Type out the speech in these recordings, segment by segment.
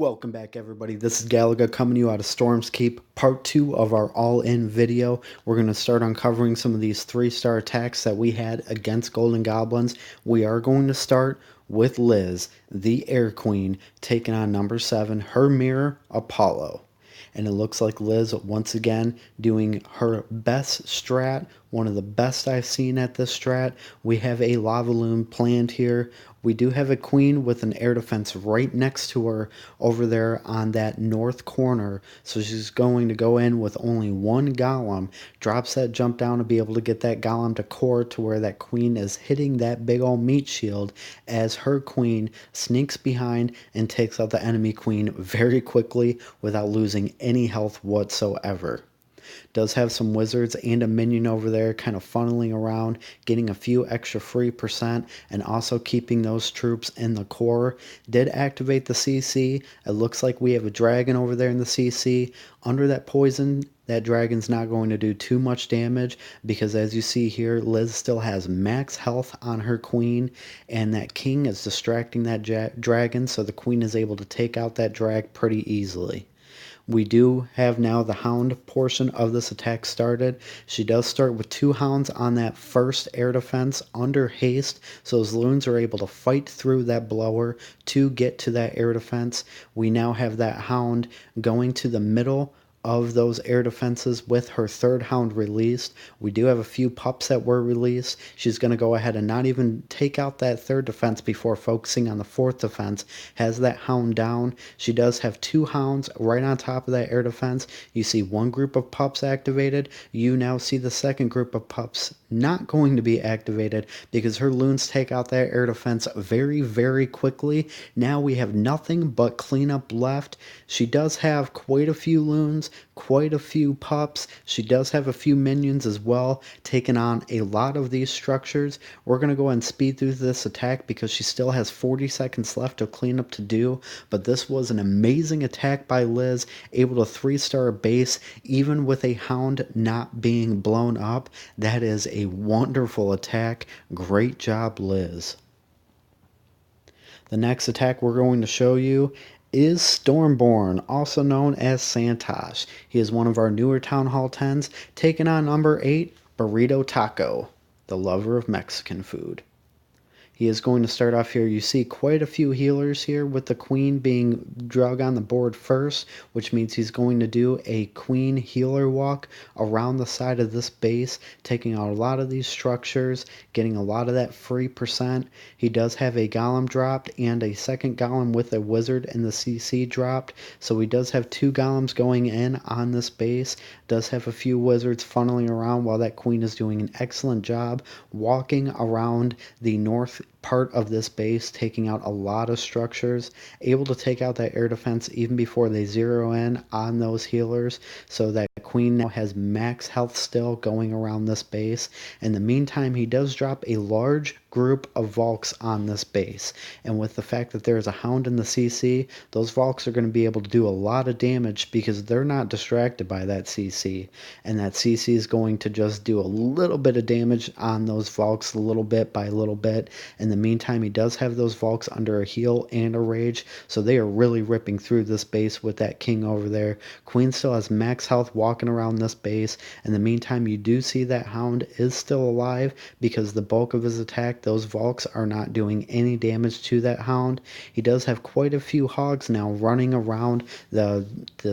Welcome back, everybody. This is Galaga coming to you out of Storm's Keep, part 2 of our all-in video. We're going to start uncovering some of these 3-star attacks that we had against Golden Goblins. We are going to start with Liz, the Air Queen, taking on number 7, her mirror, Apollo. And it looks like Liz once again doing her best strat, one of the best I've seen at this strat. We have a lava loon planned here. We do have a queen with an air defense right next to her over there on that north corner. So she's going to go in with only one golem, drops that jump down to be able to get that golem to core to where that queen is hitting that big old meat shield as her queen sneaks behind and takes out the enemy queen very quickly without losing any health whatsoever. Does have some wizards and a minion over there kind of funneling around, getting a few extra free percent, and also keeping those troops in the core. Did activate the CC. It looks like we have a dragon over there in the CC. Under that poison, that dragon's not going to do too much damage because, as you see here, Liz still has max health on her queen, and that king is distracting that dragon, so the queen is able to take out that drag pretty easily. We do have now the hound portion of this attack started. She does start with 2 hounds on that first air defense under haste, so those loons are able to fight through that blower to get to that air defense. We now have that hound going to the middle of those air defenses with her 3rd hound released. We do have a few pups that were released. She's going to go ahead and not even take out that 3rd defense before focusing on the 4th defense. Has that hound down. She does have 2 hounds right on top of that air defense. You see one group of pups activated. You now see the second group of pups not going to be activated because her loons take out that air defense very, very quickly. Now we have nothing but cleanup left. She does have quite a few loons, quite a few pups. She does have a few minions as well, taking on a lot of these structures. We're going to go ahead and speed through this attack because she still has 40 seconds left of cleanup to do, but this was an amazing attack by Liz, able to 3-star base even with a hound not being blown up. That is a wonderful attack. Great job, Liz. The next attack we're going to show you is StormBorn, also known as Santosh. He is one of our newer Town Hall 10s, taking on number 8, Burrito Taco, the lover of Mexican food. He is going to start off here. You see quite a few healers here with the queen being drug on the board first, which means he's going to do a queen healer walk around the side of this base, taking out a lot of these structures, getting a lot of that free percent. He does have a golem dropped and a second golem with a wizard in the CC dropped, so he does have 2 golems going in on this base. Does have a few wizards funneling around while that queen is doing an excellent job walking around the north part of this base, taking out a lot of structures, able to take out that air defense even before they zero in on those healers, so that queen now has max health still going around this base. In the meantime, he does drop a large group of Valks on this base, and with the fact that there is a hound in the CC, those Valks are going to be able to do a lot of damage because they're not distracted by that CC, and that CC is going to just do a little bit of damage on those Valks, a little bit by little bit. In the meantime, he does have those Valks under a heal and a rage, so they are really ripping through this base with that king over there. Queen still has max health walking around this base. In the meantime, you do see that hound is still alive because the bulk of his attack, those Valks are not doing any damage to that hound. He does have quite a few hogs now running around the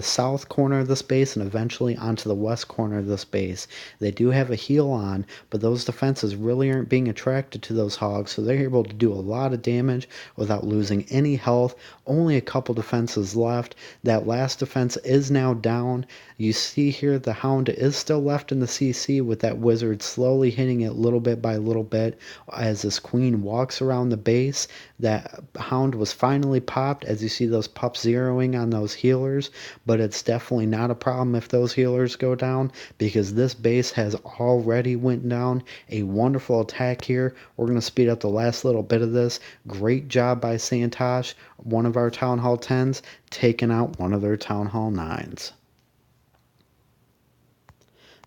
south corner of the space and eventually onto the west corner of the space. They do have a heal on, but those defenses really aren't being attracted to those hogs, so they're able to do a lot of damage without losing any health. Only a couple defenses left. That last defense is now down. You see here the hound is still left in the CC with that wizard slowly hitting it little bit by little bit as this queen walks around the base. That hound was finally popped as you see those pups zeroing on those healers, but it's definitely not a problem if those healers go down because this base has already went down. A wonderful attack here. We're going to speed up the last little bit of this. Great job by Santosh, one of our Town Hall 10s, taking out one of their Town Hall 9s.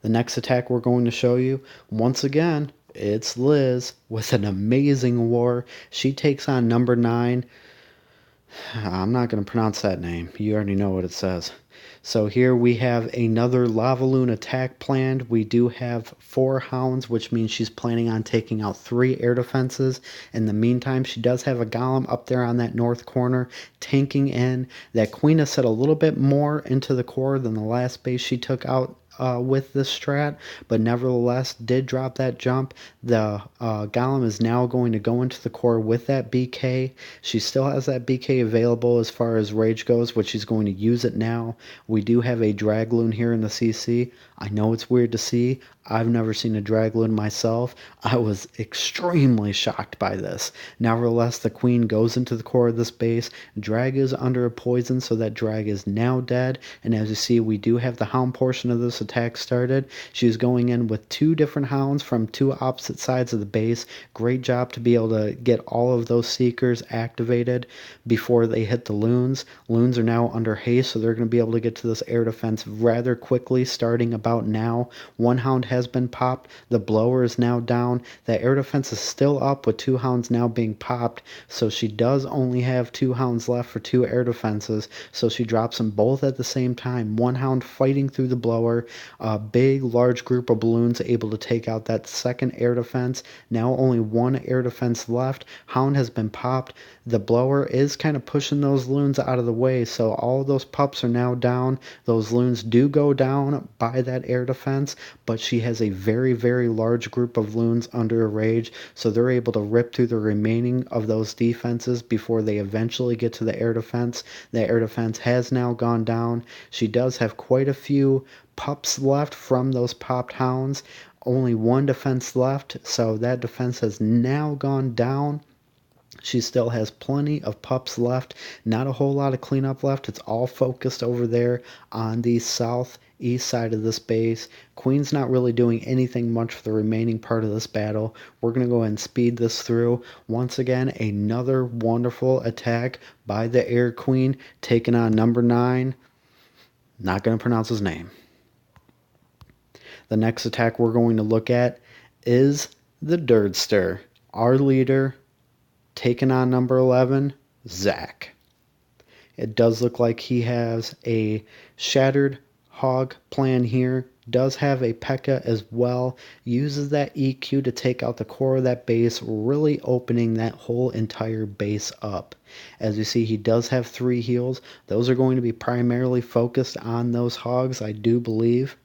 The next attack we're going to show you, once again, it's Liz with an amazing war. She takes on number 9, I'm not going to pronounce that name. You already know what it says. So here we have another Lavaloon attack planned. We do have 4 hounds, which means she's planning on taking out 3 air defenses. In the meantime, she does have a golem up there on that north corner, tanking in. That queen has set a little bit more into the core than the last base she took out with this strat, but nevertheless did drop that jump. The Golem is now going to go into the core with that BK. She still has that BK available as far as rage goes, but she's going to use it now. We do have a Dragloon here in the CC. I know it's weird to see. I've never seen a Dragloon myself. I was extremely shocked by this. Nevertheless, the queen goes into the core of this base. Drag is under a poison, so that drag is now dead. And as you see, we do have the hound portion of this attack started. She's going in with 2 different hounds from 2 opposite sides of the base. Great job to be able to get all of those seekers activated before they hit the loons. Loons are now under haste, so they're going to be able to get to this air defense rather quickly, starting about now. 1 hound has been popped. The blower is now down. That air defense is still up with 2 hounds now being popped, so she does only have 2 hounds left for 2 air defenses, so she drops them both at the same time. 1 hound fighting through the blower. A big, large group of balloons able to take out that second air defense. Now only 1 air defense left. Hound has been popped. The blower is kind of pushing those loons out of the way, so all those pups are now down. Those loons do go down by that air defense, but she has a very, very large group of loons under a rage, so they're able to rip through the remaining of those defenses before they eventually get to the air defense. The air defense has now gone down. She does have quite a few pups left from those popped hounds. Only 1 defense left, so that defense has now gone down. She still has plenty of pups left. Not a whole lot of cleanup left. It's all focused over there on the southeast side of this base. Queen's not really doing anything much for the remaining part of this battle. We're going to go ahead and speed this through. Once again, another wonderful attack by the Air Queen, taking on number 9. Not going to pronounce his name. The next attack we're going to look at is the Durdster, our leader, taking on number 11, Zach. It does look like he has a Shattered Hog plan here. Does have a P.E.K.K.A as well. Uses that EQ to take out the core of that base, really opening that whole entire base up. As you see, he does have 3 heals. Those are going to be primarily focused on those hogs, I do believe.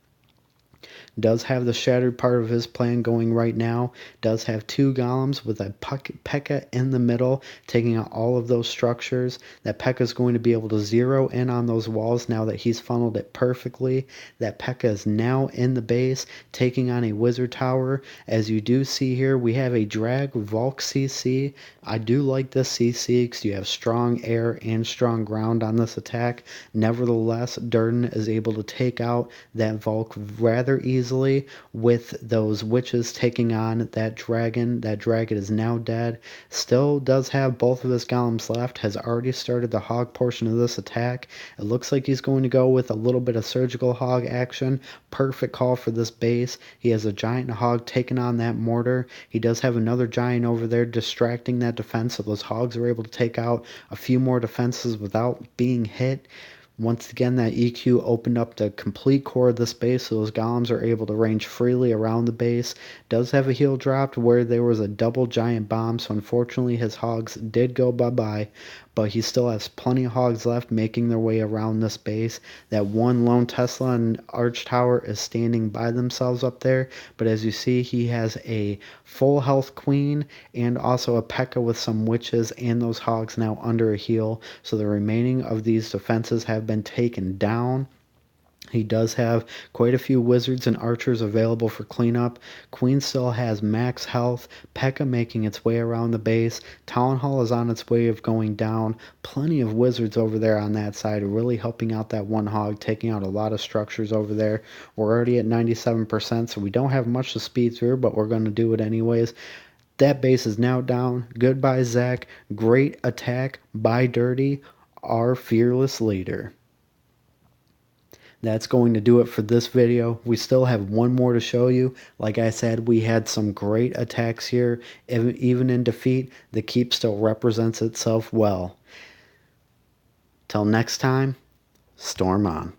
Does have the shattered part of his plan going right now. Does have 2 golems with a P.E.K.K.A in the middle, taking out all of those structures. That P.E.K.K.A is going to be able to zero in on those walls now that he's funneled it perfectly. That P.E.K.K.A is now in the base, taking on a wizard tower. As you do see here, we have a drag Valk CC. I do like this CC because you have strong air and strong ground on this attack. Nevertheless, Durden is able to take out that Valk rather easily with those witches taking on that dragon. That dragon is now dead. Still does have both of his golems left. Has already started the hog portion of this attack. It looks like he's going to go with a little bit of surgical hog action. Perfect call for this base. He has a giant hog taking on that mortar. He does have another giant over there distracting that defense, so those hogs are able to take out a few more defenses without being hit. Once again, that EQ opened up the complete core of this base, so those golems are able to range freely around the base. Does have a heal dropped where there was a double giant bomb, so unfortunately his hogs did go bye-bye, but he still has plenty of hogs left making their way around this base. That one lone Tesla and Arch Tower is standing by themselves up there, but as you see, he has a full health queen and also a P.E.K.K.A with some witches and those hogs now under a heal, so the remaining of these defenses have been taken down. He does have quite a few wizards and archers available for cleanup. Queen still has max health. P.E.K.K.A making its way around the base. Town Hall is on its way of going down. Plenty of wizards over there on that side, really helping out that one hog, taking out a lot of structures over there. We're already at 97%, so we don't have much to speed through, but we're going to do it anyways. That base is now down. Goodbye, Zach. Great attack by Dirty, our fearless leader. That's going to do it for this video. We still have one more to show you. Like I said, we had some great attacks here. Even in defeat, the keep still represents itself well. Till next time, storm on.